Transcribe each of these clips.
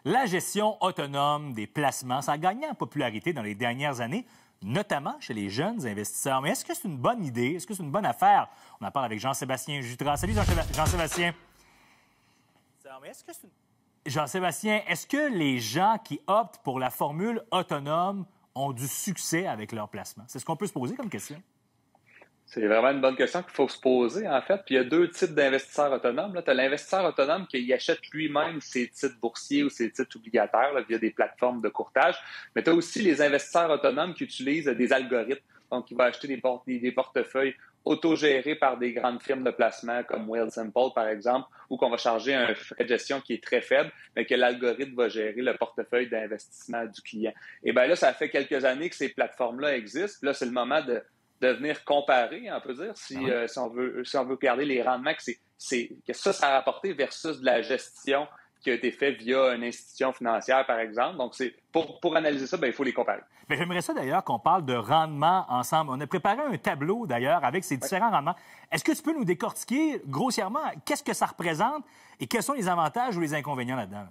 La gestion autonome des placements, ça a gagné en popularité dans les dernières années, notamment chez les jeunes investisseurs. Mais est-ce que c'est une bonne idée? Est-ce que c'est une bonne affaire? On en parle avec Jean-Sébastien Jutras. Salut Jean-Sébastien. Jean-Sébastien, est-ce que les gens qui optent pour la formule autonome ont du succès avec leur placement? C'est ce qu'on peut se poser comme question. C'est vraiment une bonne question qu'il faut se poser, en fait. Puis il y a deux types d'investisseurs autonomes. Tu as l'investisseur autonome qui achète lui-même ses titres boursiers ou ses titres obligataires via des plateformes de courtage. Mais tu as aussi les investisseurs autonomes qui utilisent des algorithmes. Donc, il va acheter des portefeuilles autogérés par des grandes firmes de placement comme Wealthsimple, par exemple, ou qu'on va charger un frais de gestion qui est très faible, mais que l'algorithme va gérer le portefeuille d'investissement du client. Et bien là, ça fait quelques années que ces plateformes-là existent. Là, c'est le moment de venir comparer, on peut dire, si on veut regarder les rendements que ça a rapporté versus de la gestion qui a été faite via une institution financière, par exemple. Donc, pour analyser ça, il faut les comparer. Bien, j'aimerais ça, d'ailleurs, qu'on parle de rendement ensemble. On a préparé un tableau, d'ailleurs, avec ces différents rendements. Est-ce que tu peux nous décortiquer, grossièrement, qu'est-ce que ça représente et quels sont les avantages ou les inconvénients là-dedans?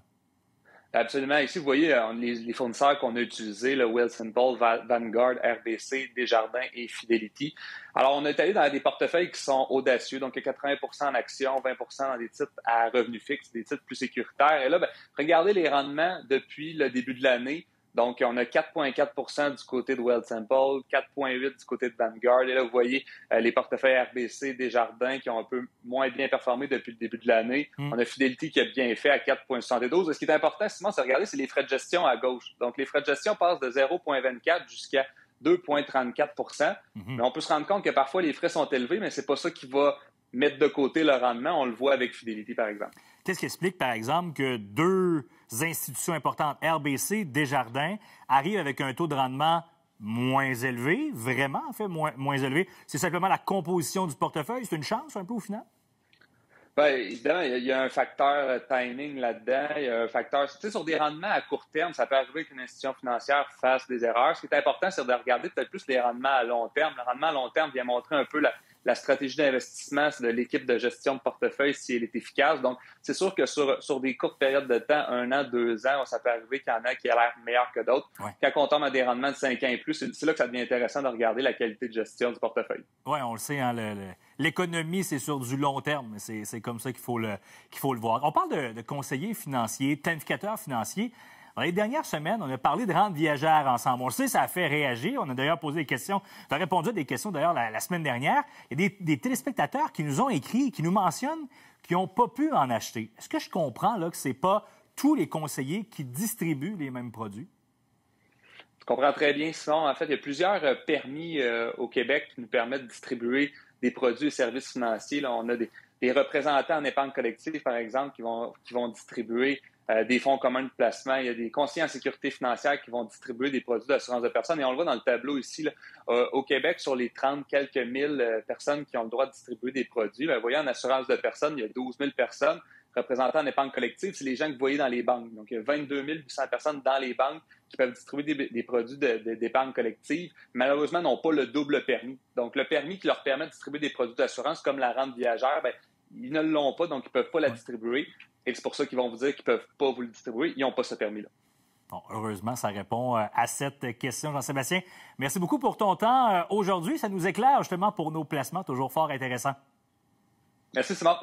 Absolument. Ici, vous voyez les fournisseurs qu'on a utilisés, le Wealthsimple, Vanguard, RBC, Desjardins et Fidelity. Alors, on est allé dans des portefeuilles qui sont audacieux, donc 80 en actions, 20 dans des titres à revenus fixes, des titres plus sécuritaires. Et là, regardez les rendements depuis le début de l'année. Donc, on a 4,4 du côté de Wealthsimple, 4,8 du côté de Vanguard. Et là, vous voyez les portefeuilles RBC, Desjardins qui ont un peu moins bien performé depuis le début de l'année. On a Fidelity qui a bien fait à 4,72. Ce qui est important, Simon, c'est regarder, c'est les frais de gestion à gauche. Donc, les frais de gestion passent de 0,24 jusqu'à 2,34 Mais on peut se rendre compte que parfois, les frais sont élevés, mais c'est pas ça qui va mettre de côté le rendement. On le voit avec Fidelity, par exemple. Qu'est-ce qui explique, par exemple, que deux institutions importantes, RBC, Desjardins, arrivent avec un taux de rendement moins élevé, vraiment, en fait, moins élevé? C'est simplement la composition du portefeuille? C'est une chance, un peu, au final? Bien, évidemment, il y a un facteur timing là-dedans. Il y a un facteur... Tu sais, sur des rendements à court terme, ça peut arriver qu'une institution financière fasse des erreurs. Ce qui est important, c'est de regarder peut-être plus les rendements à long terme. Le rendement à long terme vient montrer un peu la stratégie d'investissement de l'équipe de gestion de portefeuille, si elle est efficace. Donc, c'est sûr que sur des courtes périodes de temps, 1 an, 2 ans, ça peut arriver qu'il y en a qui a l'air meilleur que d'autres. Ouais. Quand on tombe à des rendements de 5 ans et plus, c'est là que ça devient intéressant de regarder la qualité de gestion du portefeuille. Oui, on le sait, hein, l'économie, c'est sur du long terme. C'est comme ça qu'il faut le voir. On parle de conseillers financiers, planificateurs financiers. Dans les dernières semaines, on a parlé de rente viagère ensemble. On le sait, ça a fait réagir. On a d'ailleurs posé des questions. Tu as répondu à des questions, d'ailleurs, la semaine dernière. Il y a des téléspectateurs qui nous ont écrit, qui nous mentionnent qu'ils n'ont pas pu en acheter. Est-ce que je comprends là, que ce n'est pas tous les conseillers qui distribuent les mêmes produits? Je comprends très bien, Simon. En fait, il y a plusieurs permis au Québec qui nous permettent de distribuer des produits et services financiers. Là, on a des représentants en épargne collective, par exemple, qui vont distribuer des fonds communs de placement. Il y a des conseillers en sécurité financière qui vont distribuer des produits d'assurance de personnes. Et on le voit dans le tableau ici, là, au Québec, sur les 30 quelques mille personnes qui ont le droit de distribuer des produits. Vous voyez, en assurance de personnes, il y a 12 000 personnes. Représentants en épargne collective, c'est les gens que vous voyez dans les banques. Donc, il y a 22 800 personnes dans les banques qui peuvent distribuer des produits d'épargne collective. Malheureusement, n'ont pas le double permis. Donc, le permis qui leur permet de distribuer des produits d'assurance comme la rente viagère, ils ne l'ont pas, donc ils ne peuvent pas la distribuer. Et c'est pour ça qu'ils vont vous dire qu'ils ne peuvent pas vous le distribuer. Ils n'ont pas ce permis-là. Bon, heureusement, ça répond à cette question, Jean-Sébastien. Merci beaucoup pour ton temps aujourd'hui. Ça nous éclaire justement pour nos placements, toujours fort intéressant. Merci, Simon.